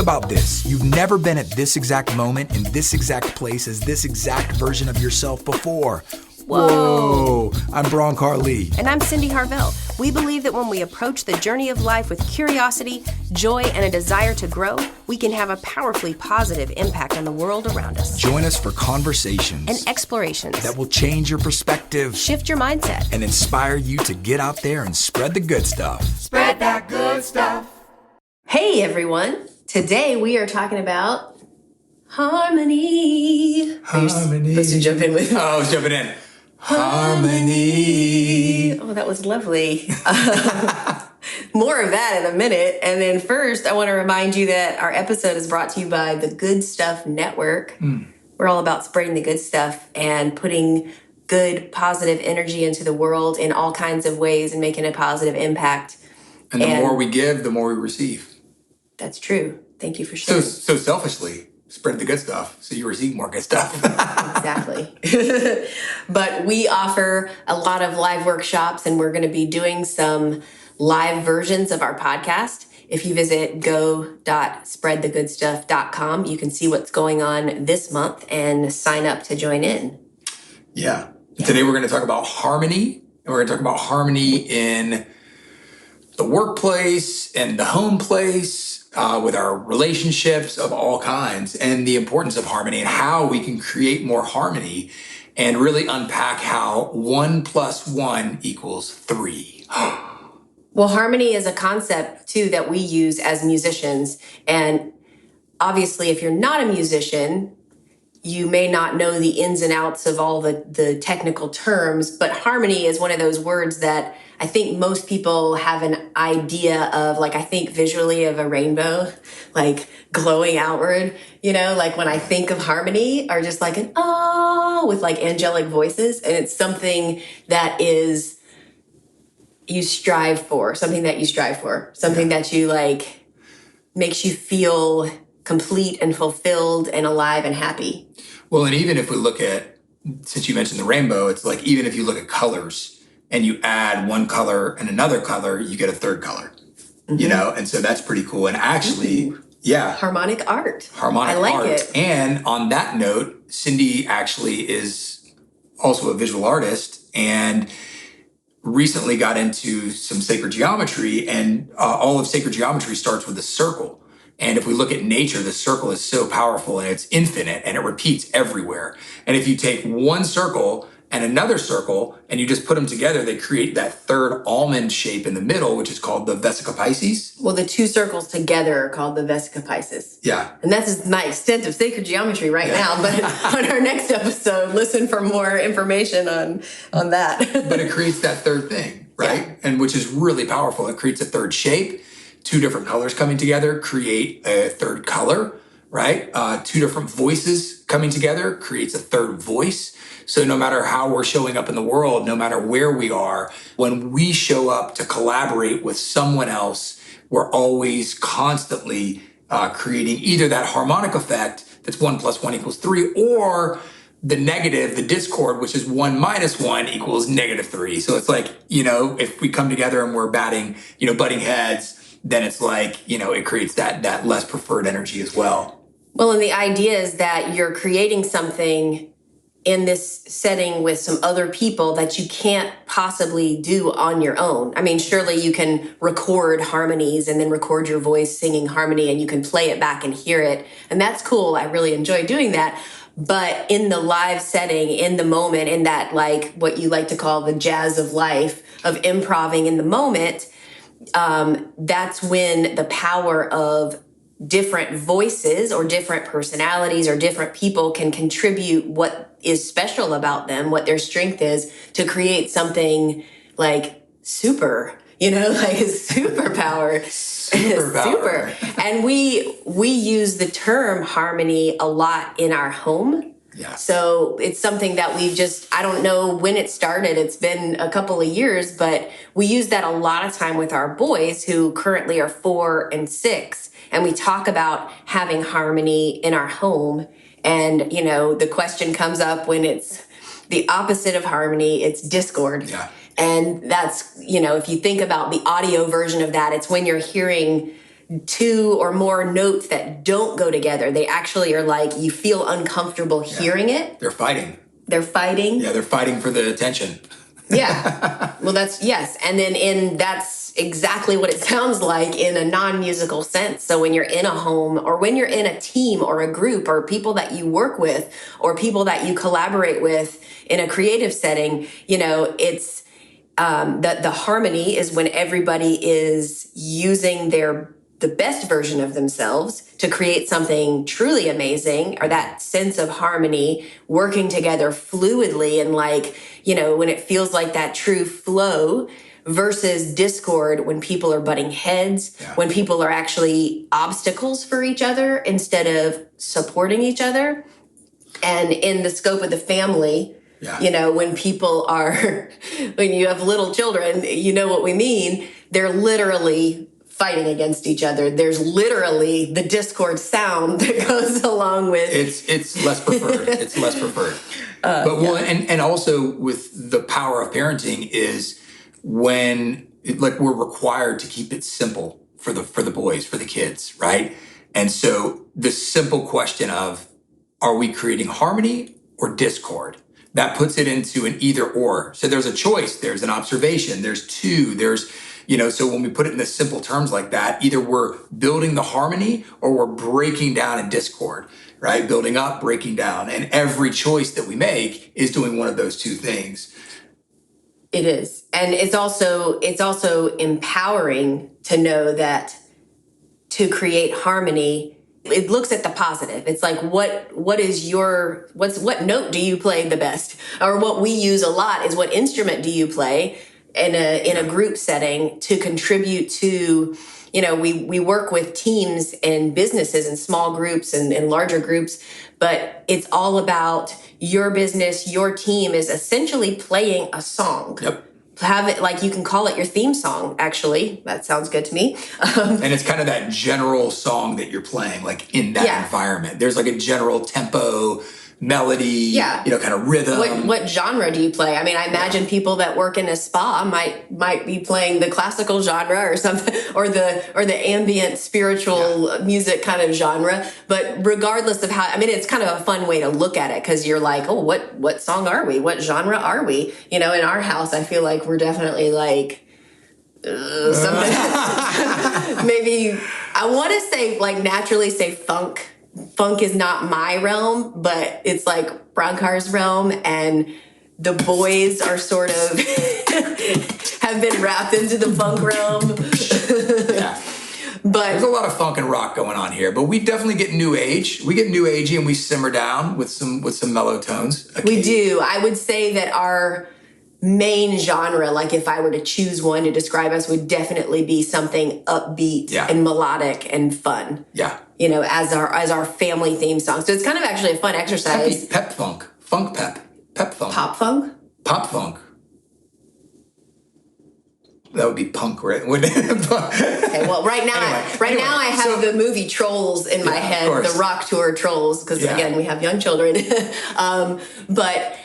about this. You've never been at this exact moment in this exact place as this exact version of yourself before. Whoa! I'm Bronkar Lee. And I'm Cyndi Harvell. We believe that when we approach the journey of life with curiosity, joy, and a desire to grow, we can have a powerfully positive impact on the world around us. Join us for conversations and explorations that will change your perspective, shift your mindset, and inspire you to get out there and spread the good stuff. Spread that good stuff. Hey, everyone. Today we are talking about harmony. Harmony. You're supposed to jump in with Oh, I was jumping in. Harmony. Oh, that was lovely. More of that in a minute. And then first, I want to remind you that our episode is brought to you by the Good Stuff Network. We're all about spreading the good stuff and putting good, positive energy into the world in all kinds of ways and making a positive impact. And the more we give, the more we receive. That's true. Thank you for sharing. So selfishly, spread the good stuff so you receive more good stuff. Exactly. But we offer a lot of live workshops, and we're going to be doing some live versions of our podcast. If you visit go.spreadthegoodstuff.com, you can see what's going on this month and sign up to join in. Yeah. Today we're going to talk about harmony, and we're going to talk about harmony in the workplace and the home place, with our relationships of all kinds, and the importance of harmony and how we can create more harmony and really unpack how 1 + 1 = 3. Well, harmony is a concept, too, that we use as musicians. And obviously, if you're not a musician, you may not know the ins and outs of all the technical terms, but harmony is one of those words that I think most people have an idea of. Like, I think visually of a rainbow, like glowing outward, like when I think of harmony, or just like an with like angelic voices. And it's something that you strive for, something that you like makes you feel complete and fulfilled and alive and happy. Well, and even if we look at, since you mentioned the rainbow, it's like even if you look at colors and you add one color and another color, you get a third color, and so that's pretty cool. And actually, harmonic art. Harmonic I like art. it. And on that note, Cyndi actually is also a visual artist and recently got into some sacred geometry, and all of sacred geometry starts with a circle. And if we look at nature, the circle is so powerful and it's infinite and it repeats everywhere. And if you take one circle and another circle and you just put them together, they create that third almond shape in the middle, which is called the Vesica Piscis. Well, the two circles together are called the Vesica Piscis. Yeah. And that's my extent of sacred geometry right now. But on our next episode, listen for more information on that. But it creates that third thing, right? Yeah. And which is really powerful. It creates a third shape. Two different colors coming together create a third color, right? Two different voices coming together creates a third voice. So no matter how we're showing up in the world, no matter where we are, when we show up to collaborate with someone else, we're always constantly creating either that harmonic effect that's 1 + 1 = 3, or the negative, the discord, which is 1 - 1 = -3. So it's like, if we come together and we're butting heads, then it's like, it creates that less preferred energy as well. Well, and the idea is that you're creating something in this setting with some other people that you can't possibly do on your own. I mean, surely you can record harmonies and then record your voice singing harmony and you can play it back and hear it. And that's cool. I really enjoy doing that. But in the live setting, in the moment, in that, like, what you like to call the jazz of life, of improvising in the moment, that's when the power of different voices or different personalities or different people can contribute what is special about them, what their strength is, to create something like super, like a superpower. Super. And we use the term harmony a lot in our home. Yeah. So it's something that I don't know when it started. It's been a couple of years, but we use that a lot of time with our boys, who currently are 4 and 6. And we talk about having harmony in our home. And, the question comes up when it's the opposite of harmony, it's discord. Yeah. And that's, if you think about the audio version of that, it's when you're hearing two or more notes that don't go together. They actually are like, you feel uncomfortable hearing it. They're fighting. They're fighting. Yeah, they're fighting for the attention. Yeah. Well, yes. And then that's exactly what it sounds like in a non-musical sense. So when you're in a home or when you're in a team or a group or people that you work with or people that you collaborate with in a creative setting, it's the harmony is when everybody is using the best version of themselves to create something truly amazing, or that sense of harmony, working together fluidly and when it feels like that true flow, versus discord when people are butting heads, when people are actually obstacles for each other instead of supporting each other. And in the scope of the family, when people are, when you have little children, you know what we mean, they're literally fighting against each other. There's literally the discord sound that goes along with. It's less preferred. It's less preferred. And also with the power of parenting is when we're required to keep it simple for the boys, for the kids, right? And so the simple question of, are we creating harmony or discord? That puts it into an either or. So there's a choice, there's an observation, there's two, so when we put it in the simple terms like that, either we're building the harmony or we're breaking down in discord, right? Building up, breaking down. And every choice that we make is doing one of those two things. It is. And it's also empowering to know that to create harmony, it looks at the positive. It's like, what note do you play the best? Or what we use a lot is, what instrument do you play in a group setting to contribute to, we work with teams and businesses and small groups and larger groups, but it's all about your business, your team is essentially playing a song. Yep. Have it like, you can call it your theme song, actually. That sounds good to me. And it's kind of that general song that you're playing, like in that environment. There's like a general tempo, melody, kind of rhythm. What genre do you play? I mean, I imagine people that work in a spa might be playing the classical genre or something, or the ambient spiritual music kind of genre. But regardless of how, I mean, it's kind of a fun way to look at it, because you're like, oh, what song are we? What genre are we? In our house, I feel like we're definitely like something. Maybe I want to say naturally say funk. Funk is not my realm, but it's like Bronkar's realm, and the boys are sort of have been wrapped into the funk realm. But there's a lot of funk and rock going on here, but we definitely get new age. We get new agey and we simmer down with some mellow tones. We do. I would say that our main genre, like if I were to choose one to describe us, would definitely be something upbeat and melodic and fun. Yeah. As our family theme song. So it's kind of actually a fun exercise. Happy pep funk. Funk pep. Pep funk. Pop funk? Pop funk. That would be punk, right? Okay, well, right now I have the movie Trolls in my head, the rock tour Trolls, because again, we have young children. But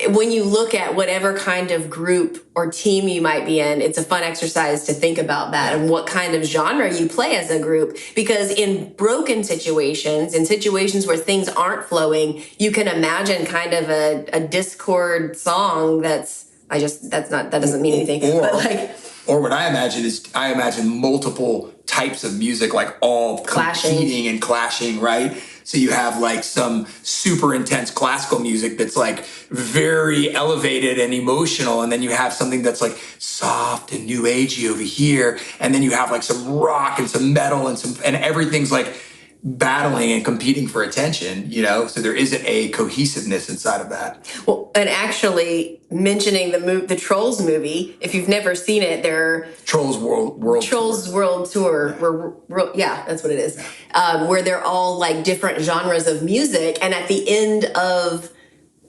when you look at whatever kind of group or team you might be in, it's a fun exercise to think about that and what kind of genre you play as a group. Because in broken situations, in situations where things aren't flowing, you can imagine kind of a discord song that doesn't mean anything. Or what I imagine is, multiple types of music, like all competing and clashing, right? So you have like some super intense classical music that's like very elevated and emotional. And then you have something that's like soft and new agey over here. And then you have like some rock and some metal and everything's like battling and competing for attention, so there isn't a cohesiveness inside of that. Well, and actually mentioning the Trolls movie, if you've never seen it, they're Trolls World Tour. Yeah, that's what it is. Where they're all like different genres of music, and at the end of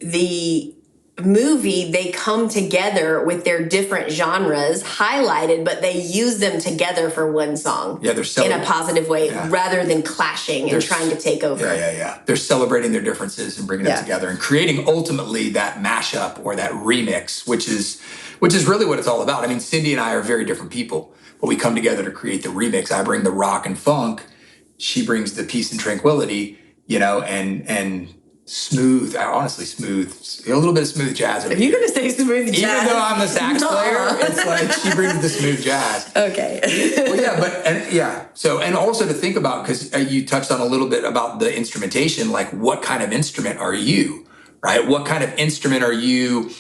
the movie, they come together with their different genres highlighted, but they use them together for one song. Yeah, they're in a positive way rather than clashing and trying to take over. Yeah. They're celebrating their differences and bringing them together and creating ultimately that mashup or that remix, which is really what it's all about. I mean, Cyndi and I are very different people. but we come together to create the remix. I bring the rock and funk, she brings the peace and tranquility, and smooth, honestly smooth, a little bit of smooth jazz. If you're going to say smooth jazz. Even though I'm the sax player, it's like she brings the smooth jazz. Okay. Well, yeah, So, and also to think about, because you touched on a little bit about the instrumentation, like what kind of instrument are you, right? What kind of instrument are you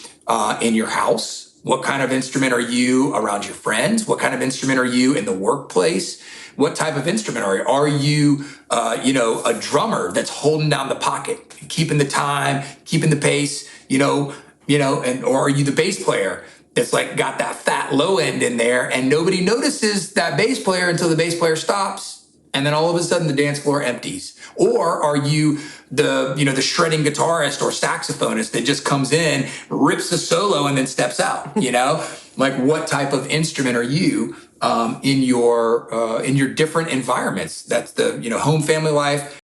in your house? What kind of instrument are you around your friends? What kind of instrument are you in the workplace? What type of instrument are you? Are you, a drummer that's holding down the pocket, keeping the time, keeping the pace, or are you the bass player that's like got that fat low end in there and nobody notices that bass player until the bass player stops and then all of a sudden the dance floor empties? Or are you the shredding guitarist or saxophonist that just comes in, rips a solo and then steps out, Like what type of instrument are you in your different environments? That's the home, family life,